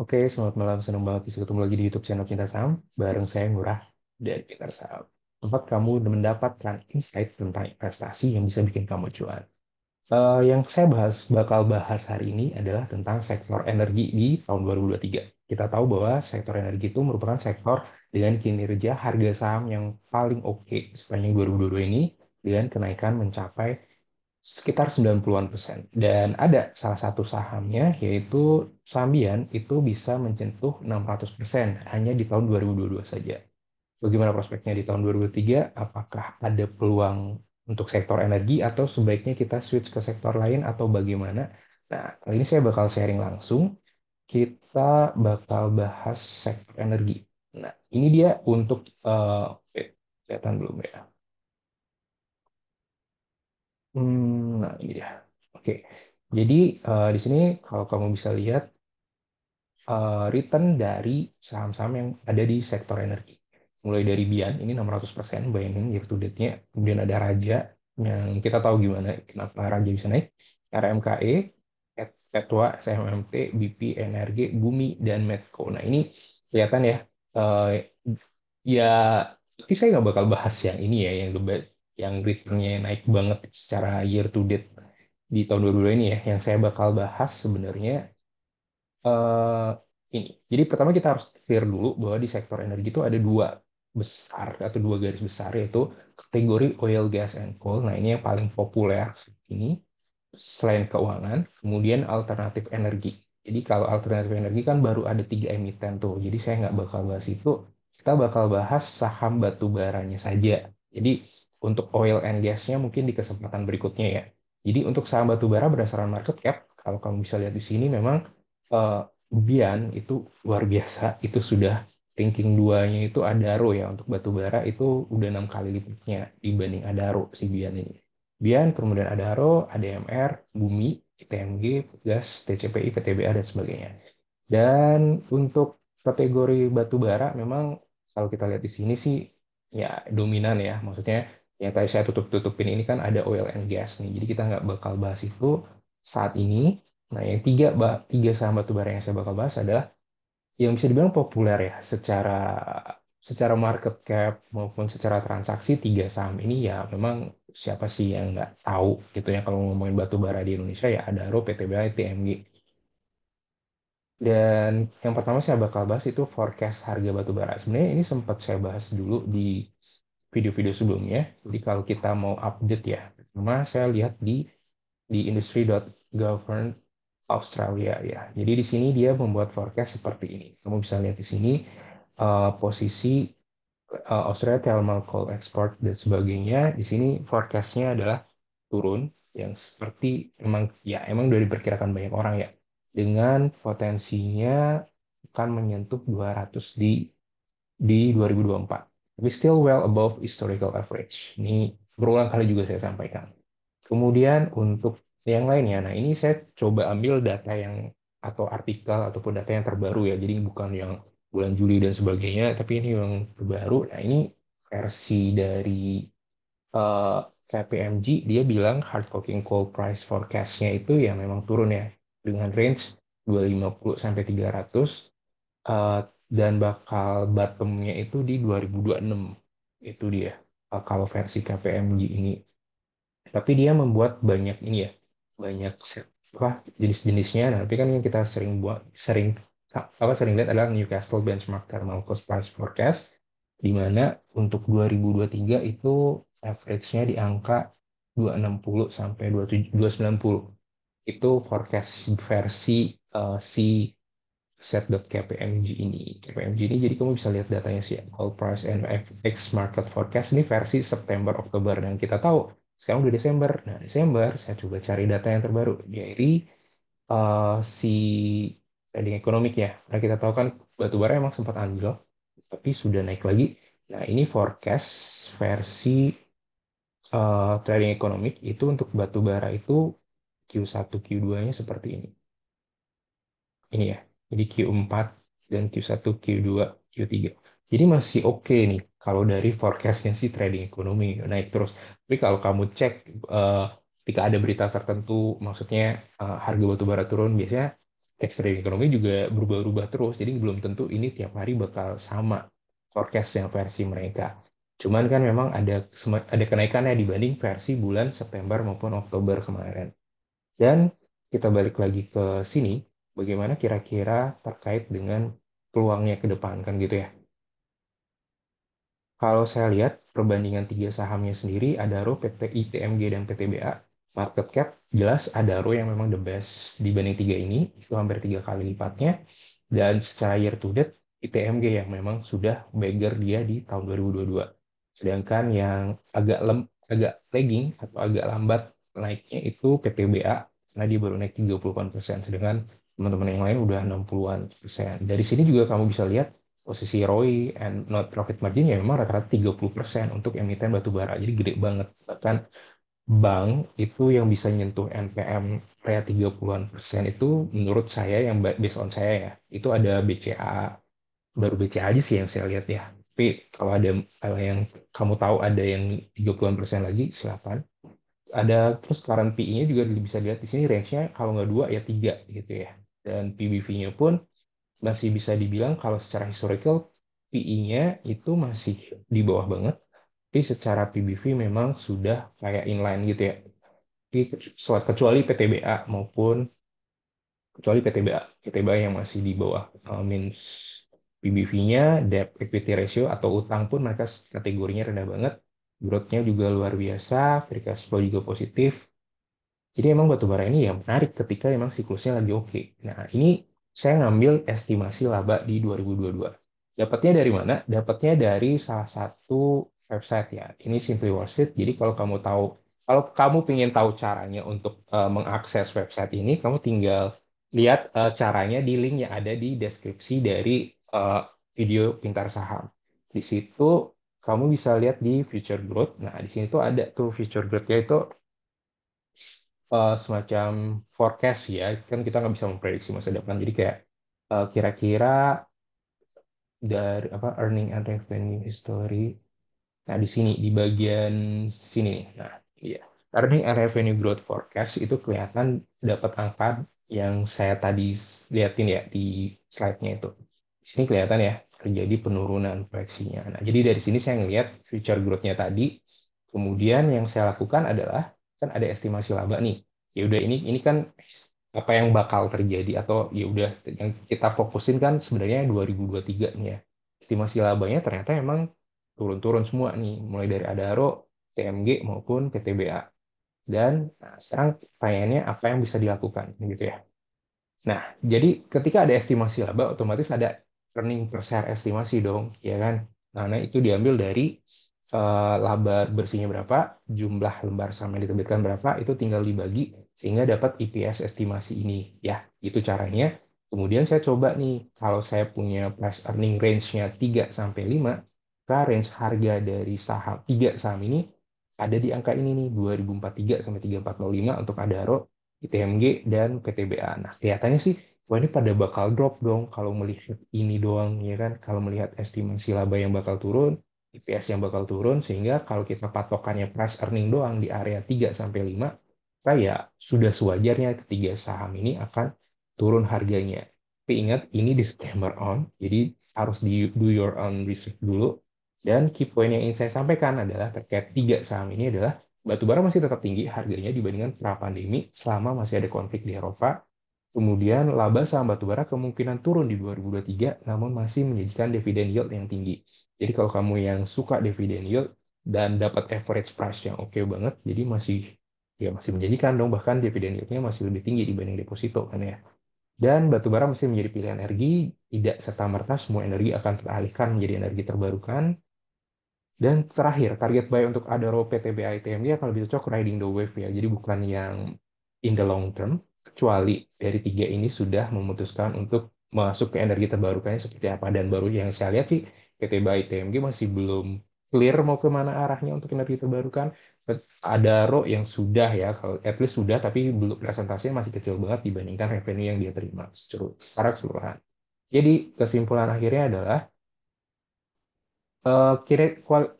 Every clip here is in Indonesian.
Oke, selamat malam. Senang banget bisa ketemu lagi di YouTube channel Cinta Saham bareng saya Ngurah dan Pintar Saham. Tempat kamu mendapatkan insight tentang investasi yang bisa bikin kamu cuan. Yang saya bakal bahas hari ini adalah tentang sektor energi di tahun 2023. Kita tahu bahwa sektor energi itu merupakan sektor dengan kinerja harga saham yang paling oke sepanjang 2022 ini dengan kenaikan mencapai sekitar 90-an persen. Dan ada salah satu sahamnya, yaitu Sambian, itu bisa menyentuh 600% hanya di tahun 2022 saja. Bagaimana prospeknya di tahun 2023? Apakah ada peluang untuk sektor energi atau sebaiknya kita switch ke sektor lain atau bagaimana? Nah, kali ini saya bakal sharing langsung. Kita bakal bahas sektor energi. Nah, ini dia untuk kelihatan belum ya? Nah, ini dia. Oke. Jadi di sini kalau kamu bisa lihat return dari saham-saham yang ada di sektor energi. Mulai dari Bian, ini 600%, bayangin year to date-nya. Kemudian ada Raja, yang kita tahu gimana, kenapa Raja bisa naik. RMKE, Petwa, SMMT, BP, Energi, Bumi, dan Medco. Nah, ini kelihatan ya. eh, ya, tapi saya nggak bakal bahas yang ini ya, yang return-nya naik banget secara year to date di tahun 2022 ini ya. Yang saya bakal bahas sebenarnya eh ini. Jadi pertama kita harus clear dulu bahwa di sektor energi itu ada dua besar atau dua garis besar, yaitu kategori oil, gas, and coal. Nah, ini yang paling populer ini selain keuangan, kemudian alternatif energi. Jadi kalau alternatif energi kan baru ada tiga emiten tuh. Jadi saya nggak bakal bahas itu. Kita bakal bahas saham batu baranya saja. Jadi untuk oil and gas-nya mungkin di kesempatan berikutnya ya. Jadi untuk saham batu bara berdasarkan market cap, kalau kamu bisa lihat di sini memang eh, Bian itu luar biasa. Itu sudah ranking duanya itu Adaro ya, untuk batu bara itu udah 6 kali lipatnya dibanding Adaro si Bian ini. Bian, kemudian Adaro, ADMR, Bumi, ITMG, Gas, TCPI, PTBA, dan sebagainya. Dan untuk kategori batu bara memang kalau kita lihat di sini sih ya dominan ya. Maksudnya yang tadi saya tutupin ini kan ada oil and gas nih. Jadi kita nggak bakal bahas itu saat ini. Nah, yang tiga saham batu bara yang saya bakal bahas adalah yang bisa dibilang populer ya secara secara market cap maupun secara transaksi. Tiga saham ini ya memang siapa sih yang nggak tahu gitu ya kalau ngomongin batu bara di Indonesia ya ada Adaro, PTBA, TMG. Dan yang pertama saya bakal bahas itu forecast harga batu bara. Sebenarnya ini sempat saya bahas dulu di video-video sebelumnya. Jadi kalau kita mau update ya, pertama saya lihat di industry.govern Australia ya. Jadi di sini dia membuat forecast seperti ini. Kamu bisa lihat di sini posisi Australia thermal coal export dan sebagainya. Di sini forecastnya adalah turun yang seperti emang udah diperkirakan banyak orang ya, dengan potensinya akan menyentuh 200 di 2024. Tapi still well above historical average. Ini berulang kali juga saya sampaikan. Kemudian untuk yang lainnya, nah ini saya coba ambil data yang atau artikel ataupun data yang terbaru ya. Jadi bukan yang bulan Juli dan sebagainya, tapi ini yang terbaru. Nah, ini versi dari eh, KPMG, dia bilang hard coking coal price forecast-nya itu ya memang turun ya dengan range 250 sampai 300, eh, dan bakal bottom-nya itu di 2026. Itu dia kalau versi KPMG ini. Tapi dia membuat banyak ini ya, banyak apa jenis-jenisnya. Nah, tapi kan yang kita sering lihat adalah Newcastle Benchmark Thermal Cost Price Forecast, di mana untuk 2023 itu average-nya di angka 260 sampai 290. Itu forecast versi si set.kpmg ini. KPMG ini jadi kamu bisa lihat datanya sih, All Price and FX Market Forecast ini versi September Oktober, dan kita tahu sekarang udah Desember. Nah, Desember saya coba cari data yang terbaru dari si trading economic ya. Nah, kita tahu kan batu bara emang sempat anjlok tapi sudah naik lagi. Nah, ini forecast versi trading economic itu untuk batu bara itu Q1 Q2-nya seperti ini. Ini ya. Jadi Q4 dan Q1, Q2, Q3. Jadi masih oke nih kalau dari forecastnya sih trading ekonomi naik terus. Tapi kalau kamu cek ketika ada berita tertentu, maksudnya harga batu bara turun, biasanya ekstrim ekonomi juga berubah-ubah terus. Jadi belum tentu ini tiap hari bakal sama forecast yang versi mereka. Cuman kan memang ada kenaikannya dibanding versi bulan September maupun Oktober kemarin. Dan kita balik lagi ke sini, bagaimana kira-kira terkait dengan peluangnya ke depan kan gitu ya. Kalau saya lihat perbandingan tiga sahamnya sendiri, Adaro, PT ITMG, dan PTBA, market cap jelas Adaro yang memang the best dibanding tiga ini, itu hampir tiga kali lipatnya. Dan secara year to date, ITMG yang memang sudah beggar dia di tahun 2022. Sedangkan yang agak lagging atau agak lambat naiknya itu PTBA, karena dia baru naik 30-an%, sedangkan teman-teman yang lain udah 60-an%. Dari sini juga kamu bisa lihat posisi ROI and not profit margin ya memang rata-rata 30% untuk emiten batu bara. Jadi gede banget. Bahkan bank itu yang bisa nyentuh NPM area 30-an% itu menurut saya yang based on saya ya, itu ada BCA, baru BCA aja sih yang saya lihat ya. Tapi kalau yang kamu tahu ada yang 30-an% lagi, silakan. Ada terus current PE-nya juga bisa dilihat di sini range-nya kalau nggak dua ya tiga gitu ya. Dan PBV-nya pun masih bisa dibilang kalau secara historical PE-nya itu masih di bawah banget, tapi secara PBV memang sudah kayak inline gitu ya. Tapi kecuali PTBA maupun kecuali PTBA, PTBA yang masih di bawah means PBV-nya, debt equity ratio atau utang pun mereka kategorinya rendah banget. Growth-nya juga luar biasa, free cash flow juga positif. Jadi emang batubara ini ya menarik ketika emang siklusnya lagi oke. Nah, ini saya ngambil estimasi laba di 2022. Dapatnya dari mana? Dapatnya dari salah satu website ya. Ini Simply Worth It. Jadi kalau kamu ingin tahu caranya untuk mengakses website ini, kamu tinggal lihat caranya di link yang ada di deskripsi dari eh, video Pintar Saham. Di situ kamu bisa lihat di Future Growth. Nah, di sini tuh ada tuh Future Growth-nya itu semacam forecast ya, kan kita nggak bisa memprediksi masa depan. Jadi kayak kira-kira dari apa earning and revenue history. Nah, di sini di bagian sini nih. Nah, iya. Earning and revenue growth forecast itu kelihatan dapat angka yang saya tadi liatin ya di slide-nya itu. Di sini kelihatan ya terjadi penurunan proyeksinya. Nah, jadi dari sini saya ngelihat future growth-nya tadi. Kemudian yang saya lakukan adalah kan ada estimasi laba nih. Ya udah ini kan apa yang bakal terjadi atau ya udah yang kita fokusin kan sebenarnya 2023 nih ya. Estimasi labanya ternyata emang turun-turun semua nih, mulai dari Adaro, TMG maupun PTBA. Dan nah, sekarang pertanyaannya apa yang bisa dilakukan gitu ya. Nah, jadi ketika ada estimasi laba, otomatis ada earning per share estimasi dong, ya kan? Nah, itu diambil dari laba bersihnya berapa, jumlah lembar saham yang diterbitkan berapa, itu tinggal dibagi sehingga dapat EPS estimasi ini. Ya, itu caranya. Kemudian saya coba nih, kalau saya punya price earning range-nya 3 sampai 5, maka range harga dari saham 3 saham ini ada di angka ini nih, 2043 sampai 3405 untuk Adaro, ITMG, dan PTBA. Nah, kelihatannya sih, wah ini pada bakal drop dong kalau melihat ini doang, ya kan? Kalau melihat estimasi laba yang bakal turun, EPS yang bakal turun, sehingga kalau kita patokannya price earning doang di area 3 sampai 5, maka ya sudah sewajarnya ketiga saham ini akan turun harganya. Tapi ingat, ini disclaimer on, jadi harus di do your own research dulu. Dan key point yang ingin saya sampaikan adalah terkait tiga saham ini adalah batubara masih tetap tinggi harganya dibandingkan pra-pandemi selama masih ada konflik di Eropa. Kemudian laba saham batubara kemungkinan turun di 2023 namun masih menjadikan dividen yield yang tinggi. Jadi kalau kamu yang suka dividen yield dan dapat average price yang oke banget, jadi masih menjanjikan dong, bahkan dividen yieldnya masih lebih tinggi dibanding deposito kan ya. Dan batubara masih menjadi pilihan energi, tidak serta-merta semua energi akan teralihkan menjadi energi terbarukan. Dan terakhir, target buy untuk Adaro PTBA ITMG akan lebih cocok riding the wave ya. Jadi bukan yang in the long term, kecuali dari tiga ini sudah memutuskan untuk masuk ke energi terbarukannya seperti apa. Dan baru yang saya lihat sih, PTBA ITMG masih belum clear mau kemana arahnya untuk energi terbarukan. Adaro yang sudah ya, kalau at least sudah, tapi belum presentasinya masih kecil banget dibandingkan revenue yang dia terima secara keseluruhan. Jadi kesimpulan akhirnya adalah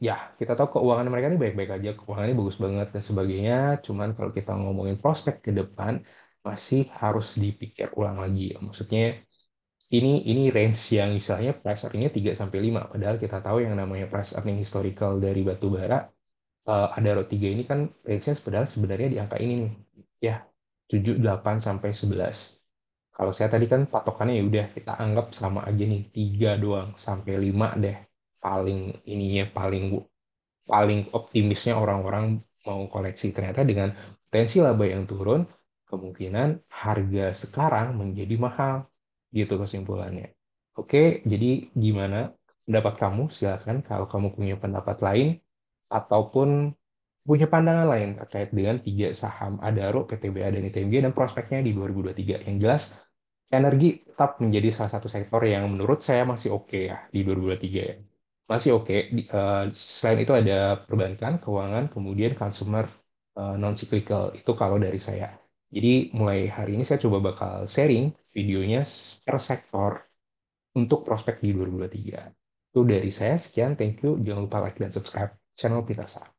ya kita tahu keuangan mereka ini baik-baik aja, keuangannya bagus banget dan sebagainya. Cuman kalau kita ngomongin prospek ke depan, masih harus dipikir ulang lagi ya. Maksudnya ini range yang misalnya price earning-nya 3 sampai 5, padahal kita tahu yang namanya price earning historical dari batu bara, Adaro 3 ini kan range-nya sebenarnya di angka ini nih. Ya, 7 8 sampai 11. Kalau saya tadi kan patokannya ya udah kita anggap sama aja nih 3 doang sampai 5 deh. Paling ininya paling paling optimisnya orang-orang mau koleksi. Ternyata dengan potensi laba yang turun, kemungkinan harga sekarang menjadi mahal. Gitu kesimpulannya. Oke, jadi gimana pendapat kamu? Silakan kalau kamu punya pendapat lain ataupun punya pandangan lain terkait dengan tiga saham Adaro, PTBA, dan ITMG dan prospeknya di 2023. Yang jelas, energi tetap menjadi salah satu sektor yang menurut saya masih oke ya di 2023 ya. Masih oke. Selain itu ada perbankan, keuangan, kemudian consumer non cyclical. Itu kalau dari saya. Jadi mulai hari ini saya coba bakal sharing videonya per sektor untuk prospek di 2023. Itu dari saya, sekian, thank you. Jangan lupa like dan subscribe channel Pitasa.